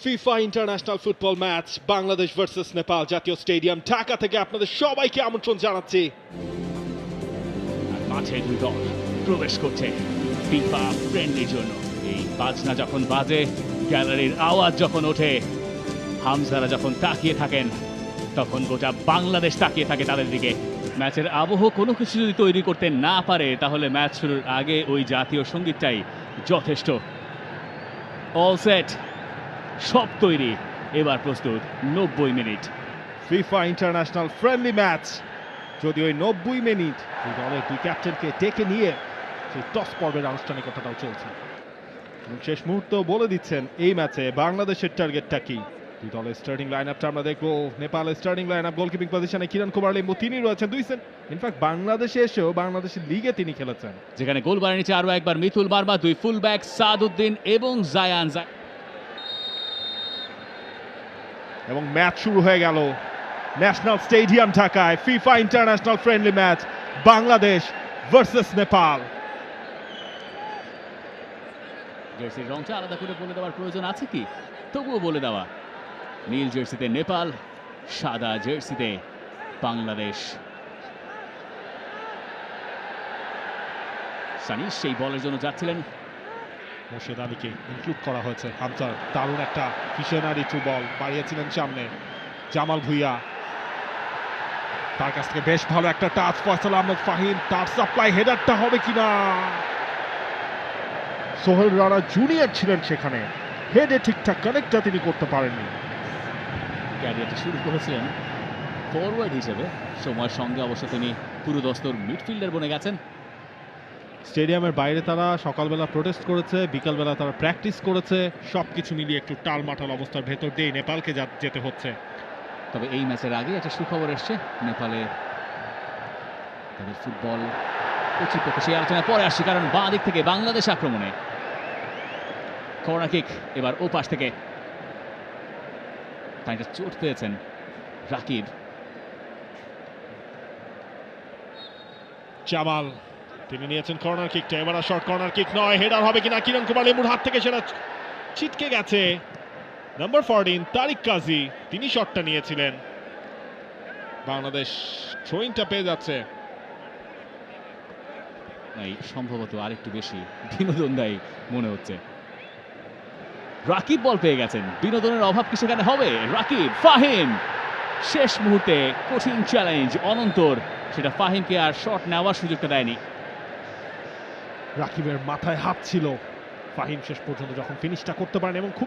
FIFA international football match Bangladesh versus Nepal জাতীয় stadium Dhaka থেকে আপনাদের সবাইকে আমন্ত্রণ জানাচ্ছি। আর মাঠে দুই দল প্রবেশ করছে ফিফা ফ্রেন্ডলির জন্য। এই বাজনা যখন বাজে, গ্যালারির আওয়াজ যখন ওঠে, হামজারা যখন তাকিয়ে থাকেন, তখন গোটা বাংলাদেশ তাকিয়ে থাকে তাদের দিকে। ম্যাচের আবহ কোনো কিছু যদি তৈরি করতে না পারে, তাহলে ম্যাচ শুরুর আগে ওই জাতীয় সঙ্গীতটাই যথেষ্ট। অল সেট, সব তৈরি, এবার প্রস্তুত 90 minute. FIFA international friendly match, যদি ওই 90 মিনিট এই দলের দুই ক্যাপ্টেনকে ডেকে নিয়ে সেই টস পর্বের আনুষ্ঠানিকতাটাও চলছে এবং শেষ মুহূর্তেও বলে দিচ্ছেন এই ম্যাচে বাংলাদেশের টার্গেটটা কি। দুই দলের স্টার্টিং লাইন আপটা আমরা দেখবো। নেপালের স্টার্টিং লাইন আপ, গোলকিপিং পজিশনে কিরণ কুমার লিম্বু, তিনি রয়েছেন 2 সেন্ট। ইনফ্যাক্ট বাংলাদেশে এসেও বাংলাদেশের লিগে তিনি খেলেছেন। যেখানে গোল বাড়ি নিচে আরো একবার মিতুল বার্মা, দুই ফুল ব্যাক সাদউদ্দিন এবং জায়ান। এবং ম্যাচ শুরু হয়ে গেল ন্যাশনাল স্টেডিয়াম ঢাকায়। FIFA international friendly match Bangladesh versus Nepal. জার্সির রংটা আলাদা করে বলে দেওয়ার প্রয়োজন আছে কি? তবুও বলে দেওয়া, নীল জার্সিতে নেপাল, সাদা জার্সিতে বাংলাদেশ। সানি সেই বলের জন্য যাচ্ছিলেন। মোর্শেদ আলীকে ইনক্লুড করা হয়েছে। হামজার দারুণ একটা ভিশনারি টু বল বাড়িয়েছিলেন সামনে। জামাল ভুইয়া, তার কাছ থেকে বেশ ভালো একটা টাচ। ফয়সাল আহমেদ ফাহিম, তার সাপ্লাই হেডারটা হবে কিনা। সোহেল রানা জুনিয়র ছিলেন সেখানে, হেডে ঠিকঠাক কানেক্টটা তিনি করতে পারেননি। ক্যারিয়ারটা শুরু করেছিলেন ফরওয়ার্ড হিসেবে, সময়ের সঙ্গে অবশ্য তিনি পুরো দস্তর মিডফিল্ডার বনে গেছেন। স্টেডিয়ামের বাইরে তারা সকালবেলা প্রোটেস্ট করেছে, বিকালবেলা তারা প্র্যাকটিস করেছে, সবকিছু মিলিয়ে একটু টালমাটাল অবস্থার ভেতর দিয়ে নেপালকে যেতে হচ্ছে। তবে এই ম্যাচের আগে একটা সুখবর এসছে, নেপালের তাদের ফুটবল কর্তৃপক্ষ সেই আলোচনায় পরে আসছে, কারণ বাঁ দিক থেকে বাংলাদেশ আক্রমণে কর্নার কিক। এবার ও পাশ থেকে তাই চোট পেয়েছেন রাকিব। জামাল, তিনি নিয়েছেন কর্নার কিকটা। এবার শর্ট কর্নার কিক নয়, হেডার হবে কিনা। কিরণ কুমার লেম্বুর হাত থেকে সেটা ছিটকে গেছে। নাম্বার 14 তারিক কাজী, তিনি শটটা নিয়েছিলেন। বাংলাদেশ থ্রোইংটা পেয়ে যাচ্ছে। এই সম্ভবত আরেকটু বেশি বিনোদনদায়ী মনে হচ্ছে। রাকিব বল পেয়ে গেছেন, বিনোদনের অভাব কি সেখানে হবে? রাকিব, ফাহিম, শেষ মুহূর্তে কঠিন চ্যালেঞ্জ অনন্তর, সেটা ফাহিমকে আর শট নেওয়ার সুযোগটা দেয়নি। রাকিবের মাথায় হাত ছিল, ফাহিম শেষ পর্যন্ত যখন ফিনিশটা করতে পারেন এবং খুব